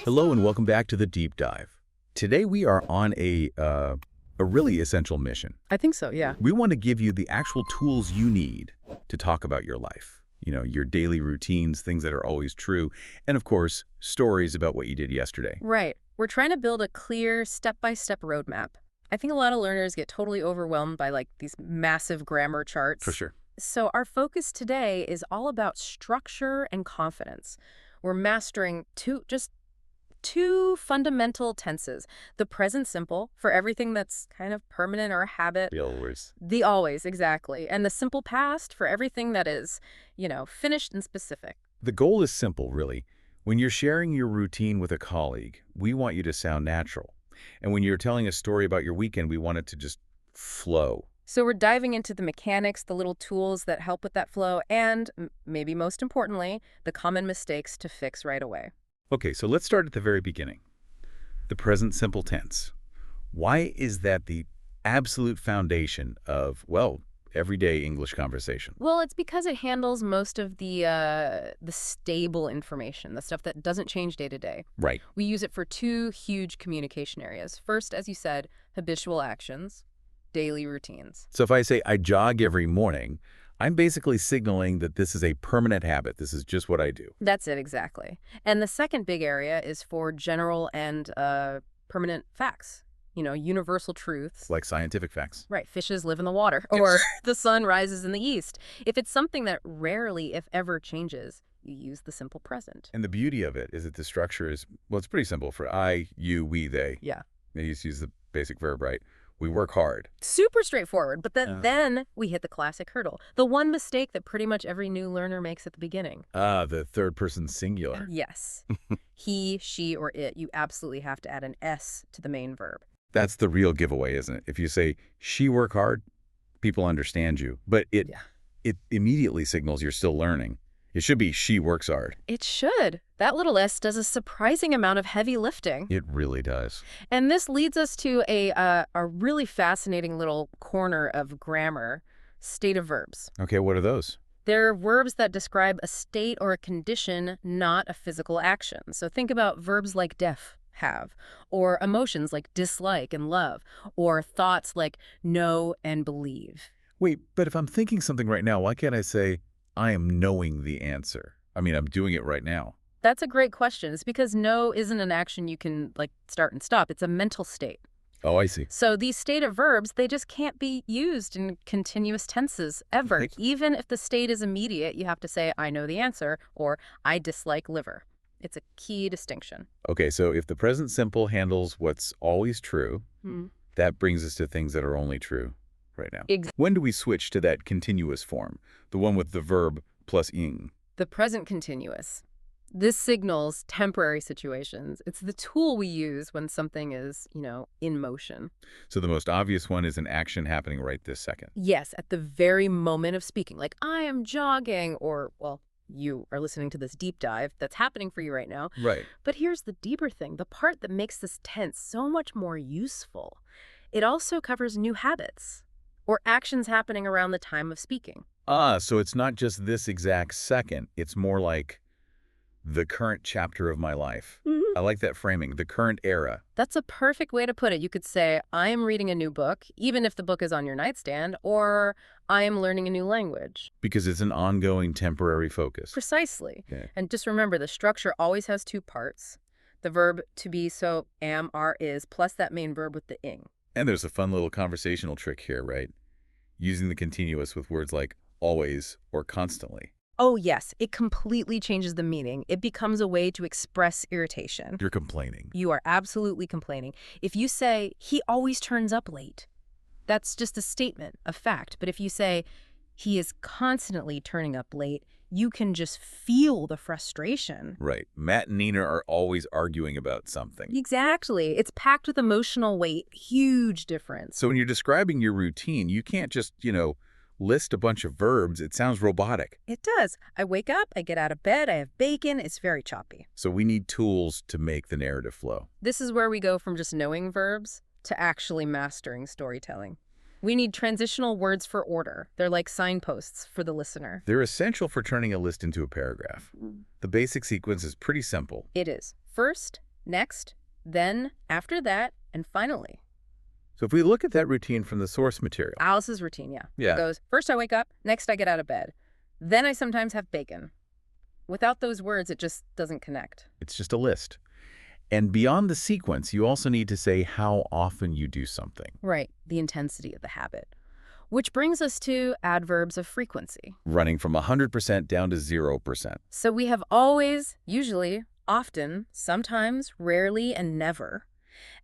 Hello and welcome back to the Deep Dive. Today we are on a really essential mission. I think so, yeah. We want to give you the actual tools you need to talk about your life. You know, your daily routines, things that are always true, and of course, stories about what you did yesterday. Right. We're trying to build a clear step-by-step roadmap. I think a lot of learners get totally overwhelmed by these massive grammar charts. For sure. So our focus today is all about structure and confidence. We're mastering two fundamental tenses. The present simple for everything that's kind of permanent or a habit. The always. The always, exactly. And the simple past for everything that is, finished and specific. The goal is simple, really. When you're sharing your routine with a colleague, we want you to sound natural. And when you're telling a story about your weekend, we want it to just flow. So we're diving into the mechanics, the little tools that help with that flow, and maybe most importantly, the common mistakes to fix right away. Okay, so let's start at the very beginning. The present simple tense. Why is that the absolute foundation of, well, everyday English conversation? Well, it's because it handles most of the stable information, the stuff that doesn't change day to day. Right. We use it for two huge communication areas. First, as you said, habitual actions, daily routines. So if I say I jog every morning, I'm basically signaling that this is a permanent habit. This is just what I do. That's it, exactly. And the second big area is for general and permanent facts. Universal truths. Like scientific facts. Right, fishes live in the water, or the sun rises in the east. If it's something that rarely, if ever, changes, you use the simple present. And the beauty of it is that the structure is, well, it's pretty simple. For I, you, we, they. Yeah. They just use the basic verb, right? We work hard. Super straightforward, but then we hit the classic hurdle. The one mistake that pretty much every new learner makes at the beginning. Ah, the third person singular. Yes. He, she, or it. You absolutely have to add an S to the main verb. That's the real giveaway, isn't it? If you say, she work hard, people understand you. But it immediately signals you're still learning. It should be, she works hard. It should. That little S does a surprising amount of heavy lifting. It really does. And this leads us to a really fascinating little corner of grammar, state of verbs. Okay, what are those? They're verbs that describe a state or a condition, not a physical action. So think about verbs like def, have, or emotions like dislike and love, or thoughts like know and believe. Wait, but if I'm thinking something right now, why can't I say, I am knowing the answer? I mean, I'm doing it right now. That's a great question. It's because know isn't an action you can start and stop. It's a mental state. Oh, I see. So these state of verbs, they just can't be used in continuous tenses ever. Right. Even if the state is immediate, you have to say, I know the answer, or I dislike liver. It's a key distinction. Okay, so if the present simple handles what's always true, that brings us to things that are only true right now. When do we switch to that continuous form, the one with the verb plus ing? The present continuous. This signals temporary situations. It's the tool we use when something is, in motion. So the most obvious one is an action happening right this second. Yes, at the very moment of speaking, like I am jogging, or, well, you are listening to this deep dive that's happening for you right now. Right. But here's the deeper thing, the part that makes this tense so much more useful. It also covers new habits or actions happening around the time of speaking. Ah, so it's not just this exact second. It's more like the current chapter of my life. I like that framing, the current era. That's a perfect way to put it. You could say, I am reading a new book, even if the book is on your nightstand, or I am learning a new language. Because it's an ongoing temporary focus. Precisely. Okay. And just remember, the structure always has two parts. The verb to be, so am, are, is, plus that main verb with the ing. And there's a fun little conversational trick here, right? Using the continuous with words like always or constantly. Oh, yes. It completely changes the meaning. It becomes a way to express irritation. You're complaining. You are absolutely complaining. If you say, he always turns up late, that's just a statement, a fact. But if you say, he is constantly turning up late, you can just feel the frustration. Right. Matt and Nina are always arguing about something. Exactly. It's packed with emotional weight. Huge difference. So when you're describing your routine, you can't just, list a bunch of verbs. It sounds robotic. It does. I wake up, I get out of bed, I have bacon. It's very choppy. So we need tools to make the narrative flow. This is where we go from just knowing verbs to actually mastering storytelling. We need transitional words for order. They're like signposts for the listener. They're essential for turning a list into a paragraph. The basic sequence is pretty simple. It is. First, next, then, after that, and finally. So if we look at that routine from the source material. Alice's routine, yeah. Yeah. It goes, first I wake up, next I get out of bed. Then I sometimes have bacon. Without those words, it just doesn't connect. It's just a list. And beyond the sequence, you also need to say how often you do something. Right, the intensity of the habit. Which brings us to adverbs of frequency. Running from 100% down to 0%. So we have always, usually, often, sometimes, rarely, and never.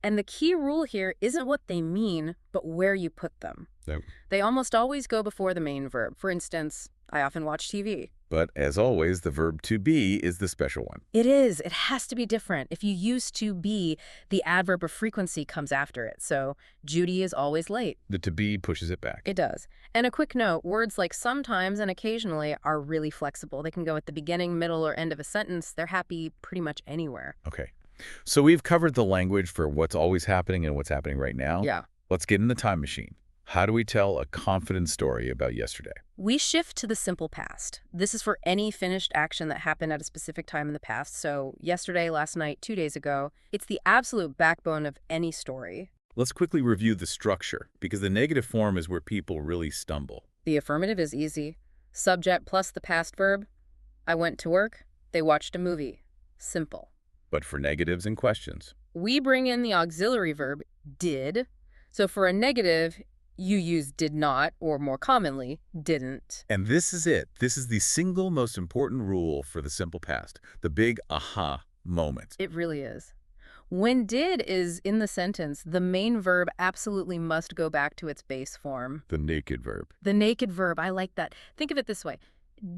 And the key rule here isn't what they mean, but where you put them. Yep. They almost always go before the main verb. For instance, I often watch TV. But as always, the verb to be is the special one. It is. It has to be different. If you use to be, the adverb of frequency comes after it. So Judy is always late. The to be pushes it back. It does. And a quick note, words like sometimes and occasionally are really flexible. They can go at the beginning, middle, or end of a sentence. They're happy pretty much anywhere. Okay. So we've covered the language for what's always happening and what's happening right now. Yeah. Let's get in the time machine. How do we tell a confident story about yesterday? We shift to the simple past. This is for any finished action that happened at a specific time in the past. So yesterday, last night, 2 days ago. It's the absolute backbone of any story. Let's quickly review the structure, because the negative form is where people really stumble. The affirmative is easy. Subject plus the past verb. I went to work. They watched a movie. Simple. But for negatives and questions, We bring in the auxiliary verb, did. So for a negative, you use did not, or more commonly, didn't. and this is it. This is the single most important rule for the simple past, the big aha moment. It really is. When did is in the sentence, the main verb absolutely must go back to its base form. The naked verb. The naked verb, I like that. Think of it this way.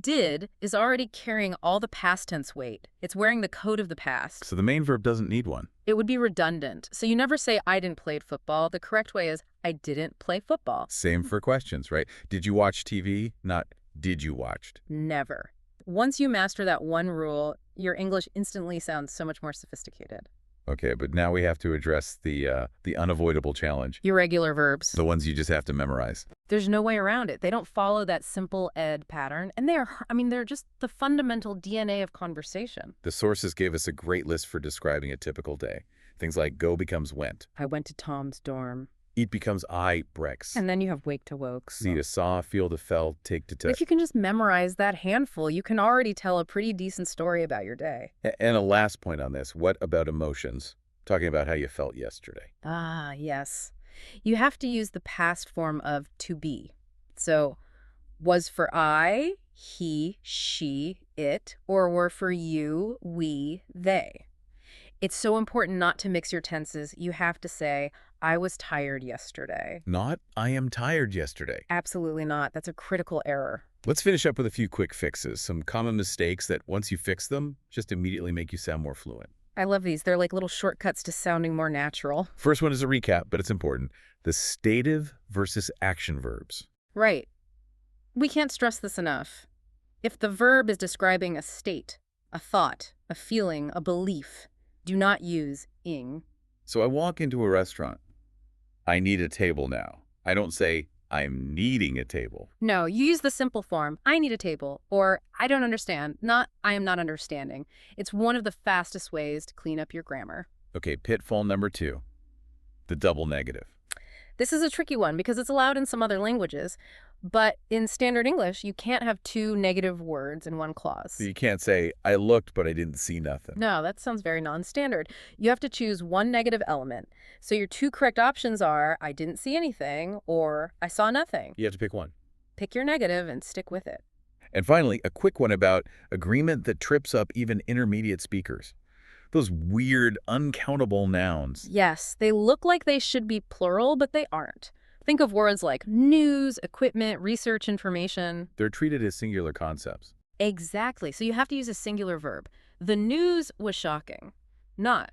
Did is already carrying all the past tense weight. It's wearing the coat of the past. So the main verb doesn't need one. It would be redundant. So you never say, I didn't play football. The correct way is, I didn't play football. Same for questions, right? Did you watch TV? Not did you watched. Never. Once you master that one rule, your English instantly sounds so much more sophisticated. Okay, but now we have to address the unavoidable challenge. Irregular verbs. The ones you just have to memorize. There's no way around it. They don't follow that simple ed pattern. And they're just the fundamental DNA of conversation. The sources gave us a great list for describing a typical day. Things like go becomes went. I went to Tom's dorm. Eat becomes I brex. And then you have wake to woke. See to saw, feel to felt, take to touch. If you can just memorize that handful, you can already tell a pretty decent story about your day. And a last point on this. What about emotions? Talking about how you felt yesterday. Ah, yes. You have to use the past form of to be. So, was for I, he, she, it, or were for you, we, they. It's so important not to mix your tenses. You have to say, I was tired yesterday. Not, I am tired yesterday. Absolutely not. That's a critical error. Let's finish up with a few quick fixes. Some common mistakes that once you fix them, just immediately make you sound more fluent. I love these. They're like little shortcuts to sounding more natural. First one is a recap, but it's important. The stative versus action verbs. Right. We can't stress this enough. If the verb is describing a state, a thought, a feeling, a belief, do not use ing. So I walk into a restaurant. I need a table now. I don't say, I'm needing a table. No, you use the simple form, I need a table, or I don't understand, not I am not understanding. It's one of the fastest ways to clean up your grammar. Okay, pitfall number 2, the double negative. This is a tricky one because it's allowed in some other languages, but in standard English, you can't have two negative words in one clause. So you can't say, I looked, but I didn't see nothing. No, that sounds very non-standard. You have to choose one negative element. So your two correct options are, I didn't see anything, or I saw nothing. You have to pick one. Pick your negative and stick with it. And finally, a quick one about agreement that trips up even intermediate speakers. Those weird, uncountable nouns. Yes, they look like they should be plural, but they aren't. Think of words like news, equipment, research, information. They're treated as singular concepts. Exactly. So you have to use a singular verb. The news was shocking. Not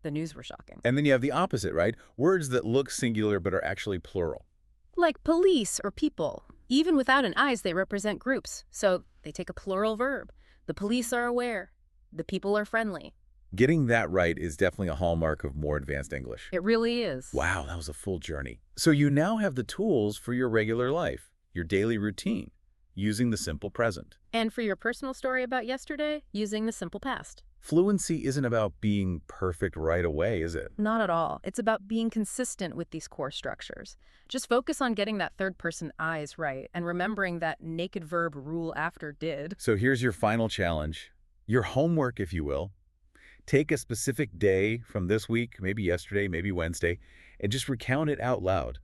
the news were shocking. And then you have the opposite, right? Words that look singular but are actually plural. Like police or people. Even without an I's, they represent groups. So they take a plural verb. The police are aware. The people are friendly. Getting that right is definitely a hallmark of more advanced English. It really is. Wow, that was a full journey. So you now have the tools for your regular life, your daily routine, using the simple present. And for your personal story about yesterday, using the simple past. Fluency isn't about being perfect right away, is it? Not at all. It's about being consistent with these core structures. Just focus on getting that third person I's right and remembering that naked verb rule after did. So here's your final challenge. Your homework, if you will. Take a specific day from this week, maybe yesterday, maybe Wednesday, and just recount it out loud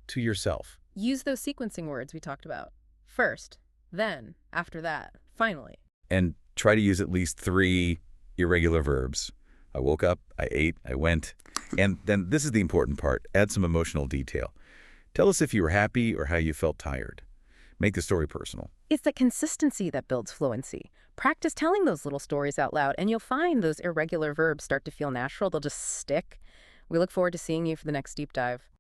to yourself. Use those sequencing words we talked about. First, then, after that, finally. And try to use at least 3 irregular verbs. I woke up, I ate, I went. And then this is the important part. Add some emotional detail. Tell us if you were happy or how you felt tired. Make the story personal. It's the consistency that builds fluency. Practice telling those little stories out loud, and you'll find those irregular verbs start to feel natural. They'll just stick. We look forward to seeing you for the next deep dive.